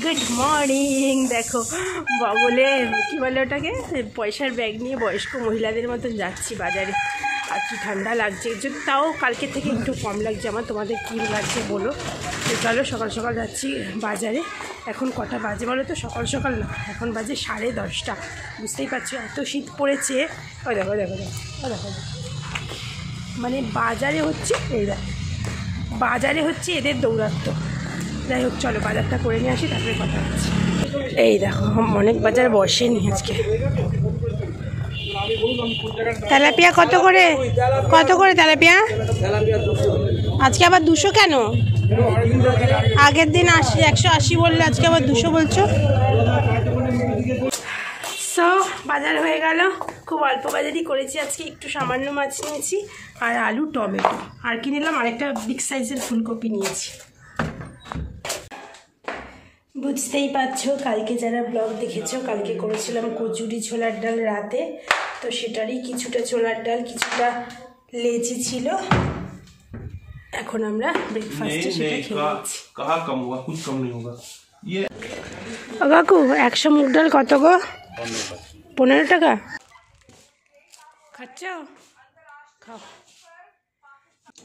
Good morning. দেখো বগলে কী বলে ওটাকে, পয়সার ব্যাগ নিয়ে বয়স্ক মহিলাদের মতন যাচ্ছি বাজারে। আর কি ঠান্ডা লাগছে, তাও কালকে থেকে একটু কম লাগছে আমার। তোমাদের কী লাগছে বলো। চলো সকাল সকাল যাচ্ছি বাজারে। এখন কটা বাজে বলো তো? সকাল সকাল না, এখন বাজে 10:30। বুঝতেই পারছো এত শীত পড়েছে। ও দেখো দেখো দেখো, ও দেখো, মানে বাজারে হচ্ছে বাজারে হচ্ছে এদের দৌরাত্ম। যাই হোক চলো বাজারটা করে নিয়ে আসি, তারপরে কথা হচ্ছে। এই দেখো অনেক বাজার বসেনি আজকে। তেলাপিয়া কত করে? কত করে তেলাপিয়া আজকে? আবার 200 কেন? আগের দিন 180 বললে, আজকে আবার 200 বলছো। সো বাজার হয়ে গেল। খুব অল্প বাজারই করেছি আজকে, একটু সামান্য মাছ নিয়েছি আর আলু, টমেটো, আর কি নিলাম আরেকটা বিগ সাইজের ফুলকপি নিয়েছি। বুঝতেই পারছো কালকে যারা ব্লগ দেখেছো, কালকে করেছিলাম কচুরি ছোলার ডাল রাতে, তো সেটারই কিছুটা ছোলার ডাল কিছুটা লেচি ছিল। এখন আমরা ব্রেকফাস্টে সেটা খেয়ে নিচ্ছি। ও কাকু 100 মুগ ডাল কত গো? 15 টাকা। খাচ্ছ? খাও।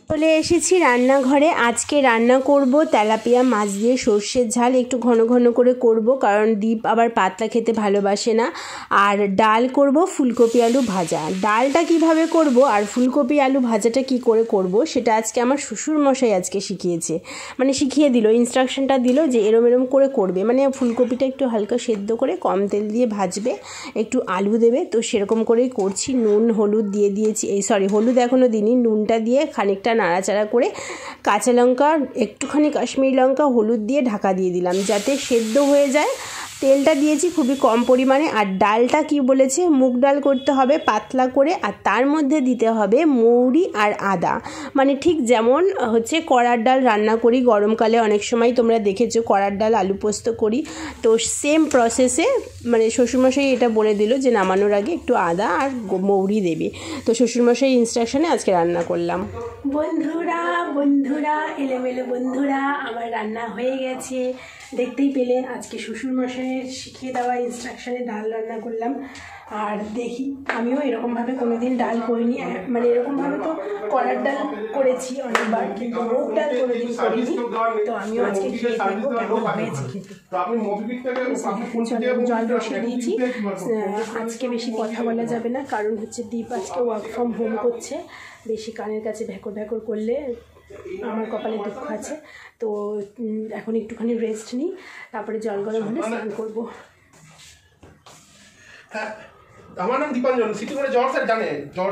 চলে এসেছি রান্নাঘরে। আজকে রান্না করব তেলাপিয়া মাছ দিয়ে সর্ষের ঝাল, একটু ঘন ঘন করে করব, কারণ দীপ আবার পাতলা খেতে ভালোবাসে না। আর ডাল করব ফুলকপি আলু ভাজা। ডালটা কিভাবে করব আর ফুলকপি আলু ভাজাটা কি করে করব সেটা আজকে আমার শ্বশুরমশাই আজকে শিখিয়েছে, মানে শিখিয়ে দিল, ইনস্ট্রাকশনটা দিল যে এরম এরম করে করবে। মানে ফুলকপিটা একটু হালকা সেদ্ধ করে কম তেল দিয়ে ভাজবে, একটু আলু দেবে, তো সেরকম করেই করছি। নুন হলুদ দিয়ে দিয়েছি, হলুদ এখনও দিইনি, নুনটা দিয়ে খানিকটা নাড়াচাড়া করে কাঁচা লঙ্কা, একটুখানি কাশ্মীরি লঙ্কা, হলুদ দিয়ে ঢাকা দিয়ে দিলাম যাতে সেদ্ধ হয়ে যায়। তেলটা দিয়েছি খুবই কম পরিমাণে। আর ডালটা কি বলেছে, মুগ ডাল করতে হবে পাতলা করে, আর তার মধ্যে দিতে হবে মৌরি আর আদা। মানে ঠিক যেমন হচ্ছে কড়ার ডাল রান্না করি গরমকালে, অনেক সময় তোমরা দেখেছো কড়ার ডাল আলু পোস্ত করি, তো সেম প্রসেসে মানে শ্বশুরমশাই এটা বলে দিল যে নামানোর আগে একটু আদা আর মৌরি দেবে। তো শ্বশুরমশাই ইনস্ট্রাকশনে আজকে রান্না করলাম। বন্ধুরা এলোমেলো বন্ধুরা, আমার রান্না হয়ে গেছে, দেখতেই পেলে। আজকে শ্বশুরমশাইয়ের শিখিয়ে দেওয়া ইনস্ট্রাকশনে ডাল রান্না করলাম। আর দেখি, আমিও এরকমভাবে কোনোদিন ডাল করিনি, মানে এরকমভাবে তো কলার ডাল করেছি অনেকবার, কিন্তু মুগ ডাল কোনোদিন করিনি। তো আমিও আজকে খেয়ে দেখবো কেমন হয়েছে খেতে। জল বসিয়ে দিয়েছি। আজকে বেশি কথা বলা যাবে না, কারণ হচ্ছে দীপ আজকে ওয়ার্ক ফ্রম হোম করছে। বেশি কানের কাছে ভ্যাকর করলে আমার কপালে দুঃখ আছে। তো এখন একটুখানি রেস্ট নিই, তারপরে জল গরম হলে স্নান করবো। আমার নাম দীপাঞ্জন, সিটি করে জ্বর স্যার জানে। জ্বর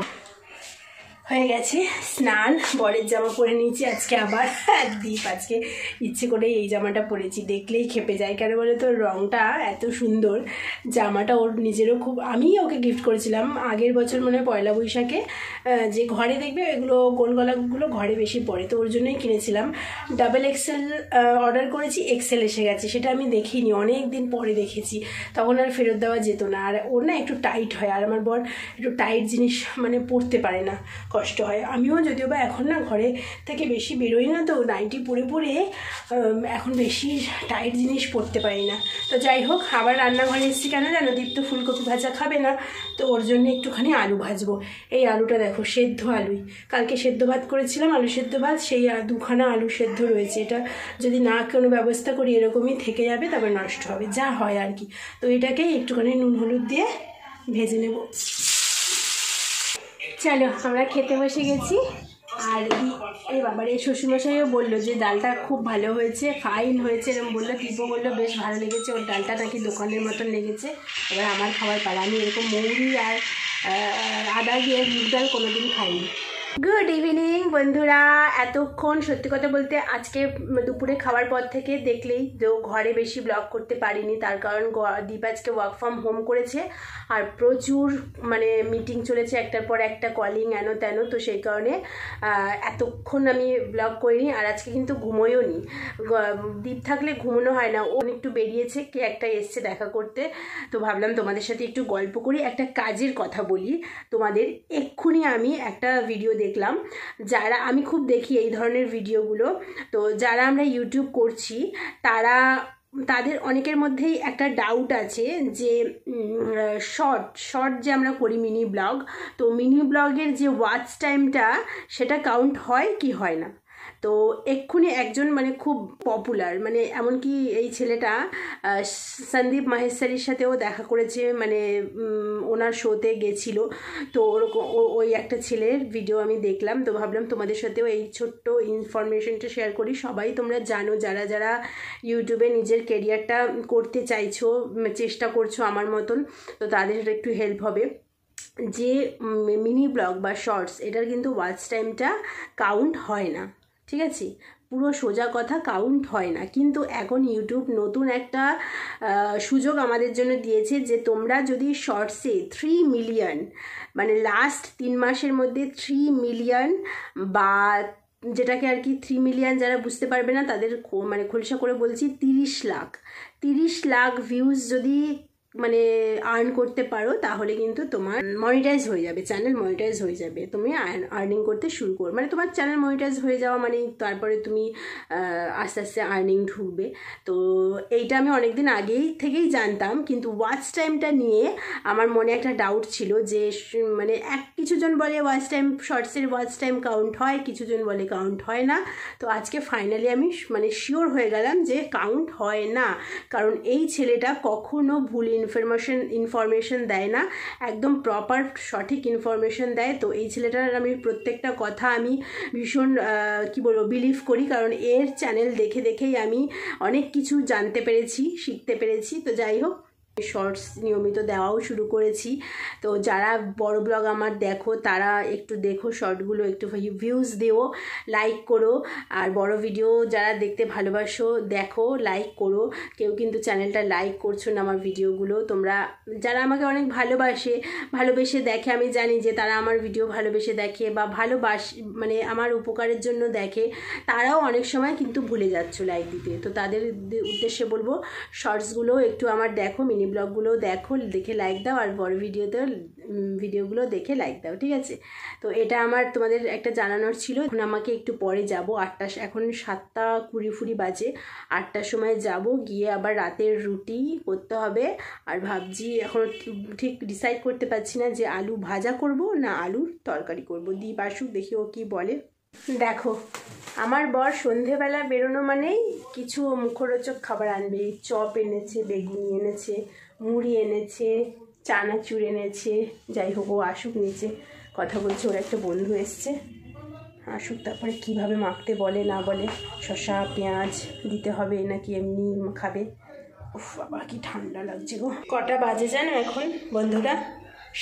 হয়ে গেছে স্নান, বরের জামা পরে নিয়েছি আজকে আবার। দীপ আজকে ইচ্ছে করে এই জামাটা পরেছি, দেখলেই খেপে যায়। কেন বলে তো রঙটা এত সুন্দর, জামাটা ওর নিজেরও খুব, আমি ওকে গিফট করেছিলাম আগের বছর মনে হয় পয়লা বৈশাখে, যে ঘরে দেখবে এগুলো গোল গলাগুলো ঘরে বেশি পড়ে, তো ওর জন্যই কিনেছিলাম। XXL অর্ডার করেছি, XL এসে গেছে, সেটা আমি দেখিনি, অনেক দিন পরে দেখেছি, তখন আর ফেরত দেওয়া যেত না। আর ওর না একটু টাইট হয়, আর আমার বর একটু টাইট জিনিস মানে পরতে পারে না, কষ্ট হয়। আমিও যদিও বা এখন না ঘরে থেকে বেশি বেরোই না, তো নাইটি পরে পরে এখন বেশি টাইট জিনিস পরতে পারি না। তো যাই হোক, আবার রান্নাঘরে এসেছি কেন জানো? দীপ তো ফুলকপি ভাজা খাবে না, তো ওর জন্য একটুখানি আলু ভাজবো। এই আলুটা দেখো, সেদ্ধ আলুই, কালকে সেদ্ধ ভাত করেছিলাম, আলু সেদ্ধ ভাত, সেই 2খানা আলু সেদ্ধ রয়েছে। এটা যদি না কোনো ব্যবস্থা করি এরকমই থেকে যাবে, তবে নষ্ট হবে, যা হয় আর কি। তো এটাকেই একটুখানি নুন হলুদ দিয়ে ভেজে নেব। চলো আমরা খেতে বসে গেছি। আর এই বাবার এই শ্বশুরমশাইও বললো যে ডালটা খুব ভালো হয়েছে, ফাইন হয়েছে, এরকম বললো। দীপও বললো বেশ ভালো লেগেছে, ওর ডালটা নাকি দোকানের মতন লেগেছে। এবার আমার খাবার পালা, আমি এরকম মৌরি আর আদা দিয়ে মুগ ডাল কোনোদিন খাইনি। গুড ইভিনিং বন্ধুরা। এতক্ষণ সত্যি কথা বলতে আজকে দুপুরে খাওয়ার পর থেকে দেখলেই তো ঘরে বেশি ব্লগ করতে পারিনি, তার কারণ দীপ আজকে ওয়ার্ক ফ্রম হোম করেছে, আর প্রচুর মানে মিটিং চলেছে, একটার পর একটা, কলিং এন তেন, তো সেই কারণে এতক্ষণ আমি ব্লগ করিনি। আর আজকে কিন্তু ঘুমোইও নি, দীপ থাকলে ঘুমোনো হয় না। ও একটু বেরিয়েছে, কে একটা এসছে দেখা করতে, তো ভাবলাম তোমাদের সাথে একটু গল্প করি, একটা কাজের কথা বলি তোমাদের। এক্ষুনি আমি একটা ভিডিও দেখলাম, যারা আমি খুব দেখি এই ধরনের ভিডিওগুলো, তো যারা আমরা ইউটিউব করছি তারা তাদের অনেকের মধ্যেই একটা ডাউট আছে যে শর্ট যে আমরা করি মিনি ব্লগ, তো মিনি ব্লগের যে ওয়াচ টাইমটা সেটা কাউন্ট হয় কি হয় না। তো এক্ষুনি একজন মানে খুব পপুলার, মানে এমনকি এই ছেলেটা সন্দীপ মাহেশ্বরীর সাথেও দেখা করেছে, মানে ওনার শোতে গেছিল। তো ওরকম ওই একটা ছেলের ভিডিও আমি দেখলাম, তো ভাবলাম তোমাদের সাথেও এই ছোট্ট ইনফরমেশনটা শেয়ার করি। সবাই তোমরা জানো, যারা যারা ইউটিউবে নিজের কেরিয়ারটা করতে চাইছো, চেষ্টা করছো আমার মতন, তো তাদের একটু হেল্প হবে। যে মিনি ব্লগ বা শর্টস, এটার কিন্তু ওয়াচ টাইমটা কাউন্ট হয় না, ঠিক আছে? পুরো সোজা কথা, কাউন্ট হয় না। কিন্তু এখন ইউটিউব নতুন একটা সুযোগ আমাদের জন্য দিয়েছে যে তোমরা যদি শর্টসে 3 মিলিয়ন, মানে লাস্ট 3 মাসের মধ্যে 3 মিলিয়ন, বা যেটাকে আর কি 3 মিলিয়ন যারা বুঝতে পারবে না তাদের মানে খোলসা করে বলছি 30 লাখ ভিউজ যদি মানে আর্ন করতে পারো, তাহলে কিন্তু তোমার মনিটাইজ হয়ে যাবে, চ্যানেল মনিটাইজ হয়ে যাবে, তুমি আর্নিং করতে শুরু করো। মানে তোমার চ্যানেল মনিটাইজ হয়ে যাওয়া মানে তারপরে তুমি আস্তে আস্তে আর্নিং ঢুকবে। তো এইটা আমি অনেকদিন আগেই থেকেই জানতাম, কিন্তু ওয়াচ টাইমটা নিয়ে আমার মনে একটা ডাউট ছিল যে মানে কিছুজন বলে ওয়াচ টাইম, শর্টসের ওয়াচ টাইম কাউন্ট হয়, কিছুজন বলে কাউন্ট হয় না। তো আজকে ফাইনালি আমি মানে শিওর হয়ে গেলাম যে কাউন্ট হয় না, কারণ এই ছেলেটা কখনো ভুল ইনফরমেশন দেয় না, একদম প্রপার সঠিক ইনফরমেশন দেয়। তো এই ছেলেটার আমি প্রত্যেকটা কথা আমি ভীষণ কি বলবো বিলিভ করি, কারণ এর চ্যানেল দেখে দেখেই আমি অনেক কিছু জানতে পেরেছি, শিখতে পেরেছি। তো যাই হোক, শর্টস নিয়মিত দেওয়াও শুরু করেছি। তো যারা বড় ব্লগ আমার দেখো, তারা একটু দেখো শর্টগুলো, একটু ভিউজ দিও, লাইক করো। আর বড় ভিডিও যারা দেখতে ভালোবাসো দেখো, লাইক করো। কেউ কিন্তু চ্যানেলটা লাইক করছো না আমার ভিডিওগুলো। তোমরা যারা আমাকে অনেক ভালোবেসে দেখে, আমি জানি যে তারা আমার ভিডিও ভালোবেসে দেখে বা মানে আমার উপকারের জন্য দেখে, তারাও অনেক সময় কিন্তু ভুলে যাচ্ছ লাইক দিতে। তো তাদের উদ্দেশ্যে বলবো, শর্টসগুলো একটু আমার দেখো, মিনি ব্লগগুলো দেখো, দেখে লাইক দাও, আর বড় ভিডিওগুলো দেখে লাইক দাও, ঠিক আছে? তো এটা আমার তোমাদের একটা জানানোর ছিল। এখন আমাকে একটু পরে যাব, এখন 7:20 বাজে, 8টার সময় যাব, গিয়ে আবার রাতের রুটি করতে হবে। আর ভাবছি, এখন ঠিক ডিসাইড করতে পারছি না যে আলু ভাজা করব না আলুর তরকারি করব। দীপ আসুক, দেখি ও কী বলে। দেখো, আমার বর সন্ধেবেলা বেরোনো মানেই কিছু মুখরোচক খাবার আনবে। চপ এনেছে, বেগুনি এনেছে, মুড়ি এনেছে, চানাচুর এনেছে। যাই হোক, ও আসুক, নিচে কথা বলছে, ওর একটা বন্ধু এসছে, আসুক, তারপরে কিভাবে মাখতে বলে না বলে, শসা পেঁয়াজ দিতে হবে নাকি এমনি খাবে। উফ বাবা, কি ঠান্ডা লাগছে গো। কটা বাজে জানো এখন বন্ধুরা?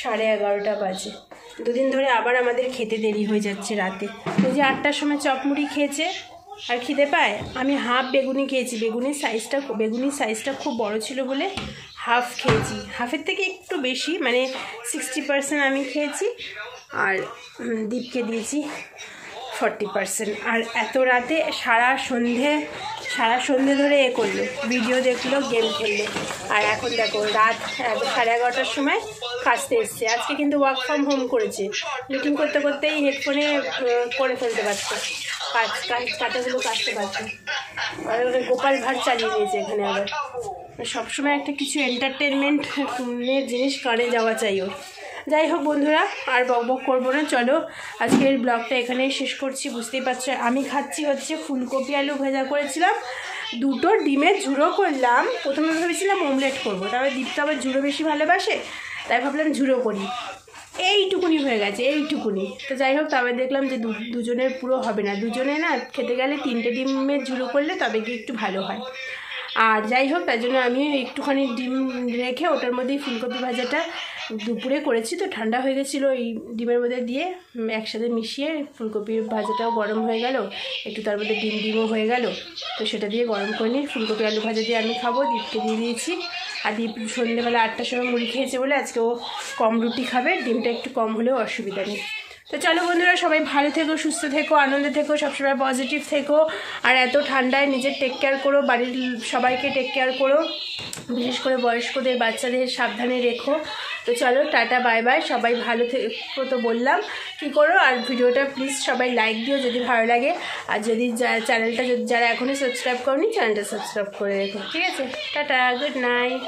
11:30 বাজে। দুদিন ধরে আবার আমাদের খেতে দেরি হয়ে যাচ্ছে রাতে। ওই যে 8টার সময় চপ মুড়ি খেয়েছে আর খিদে পায়। আমি হাফ বেগুনি খেয়েছি, বেগুনির সাইজটা খুব বড় ছিল বলে হাফ খেয়েছি, হাফের থেকে একটু বেশি, মানে 60% আমি খেয়েছি, আর দীপকে দিয়েছি 40%। আর এত রাতে সারা সন্ধে ধরে করলো, ভিডিও দেখলো, গেম খেললো। আর এখন দেখো রাত 11:30টার সময় কাজতে এসছে। আজকে কিন্তু ওয়ার্ক ফ্রম হোম করেছে, মিটিং করতে করতেই হেডফোনে করে ফেলতে পারছে, কাটাগুলো কাটতে পারছে। আর গোপাল ভাঁড় চালিয়ে দিয়েছে এখানে। আবার সবসময় একটা কিছু এন্টারটেনমেন্টের জিনিস কানে যাওয়া চাই ওর। যাই হোক বন্ধুরা, আর বকবক করবো না, চলো আজকের ব্লগটা এখানেই শেষ করছি। বুঝতেই পারছো আমি খাচ্ছি হচ্ছে ফুলকপি আলু ভাজা করেছিলাম, 2টো ডিমের ঝুড়ো করলাম। প্রথমে ভেবেছিলাম অমলেট করবো, তারপরে দীপ তো আবার ঝুড়ো বেশি ভালোবাসে, তাই ভাবলাম ঝুড়ো করি। এইটুকুনি হয়ে গেছে, এইটুকুনি। তো যাই হোক, তবে দেখলাম যে দুজনের পুরো হবে না, দুজনে না খেতে গেলে 3টে ডিমের ঝুড়ো করলে তবে কি একটু ভালো হয়। আর যাই হোক, তার জন্য আমি একটুখানি ডিম রেখে ওটার মধ্যেই ফুলকপি ভাজাটা দুপুরে করেছি। তো ঠান্ডা হয়ে গেছিলো, এই ডিমের মধ্যে দিয়ে একসাথে মিশিয়ে ফুলকপির ভাজাটাও গরম হয়ে গেল, একটু তার মধ্যে ডিমও হয়ে গেল। তো সেটা দিয়ে গরম করে নিয়ে ফুলকপি আলু ভাজা দিয়ে আমি খাবো, দীপকে দিয়ে দিয়েছি। আর দীপ সন্ধ্যেবেলা 8টার সময় মুড়ি খেয়েছে বলে আজকে ও কম রুটি খাবে, ডিমটা একটু কম হলেও অসুবিধা নেই। তো চলো বন্ধুরা, সবাই ভালো থেকো, সুস্থ থেকো, আনন্দে থেকো, সবসময় পজিটিভ থেকো। আর এত ঠান্ডায় নিজের টেক কেয়ার করো, বাড়ির সবাইকে টেক কেয়ার করো। বিশেষ করে বয়স্কদের বাচ্চাদের সাবধানে রেখো। তো চলো টাটা বাই বাই, সবাই ভালো থেকো তো বললাম, কী করো। আর ভিডিওটা প্লিজ সবাই লাইক দিও যদি ভালো লাগে, আর যদি চ্যানেলটা যারা এখনই সাবস্ক্রাইব করনি চ্যানেলটা সাবস্ক্রাইব করে রেখো, ঠিক আছে? Tata, good night.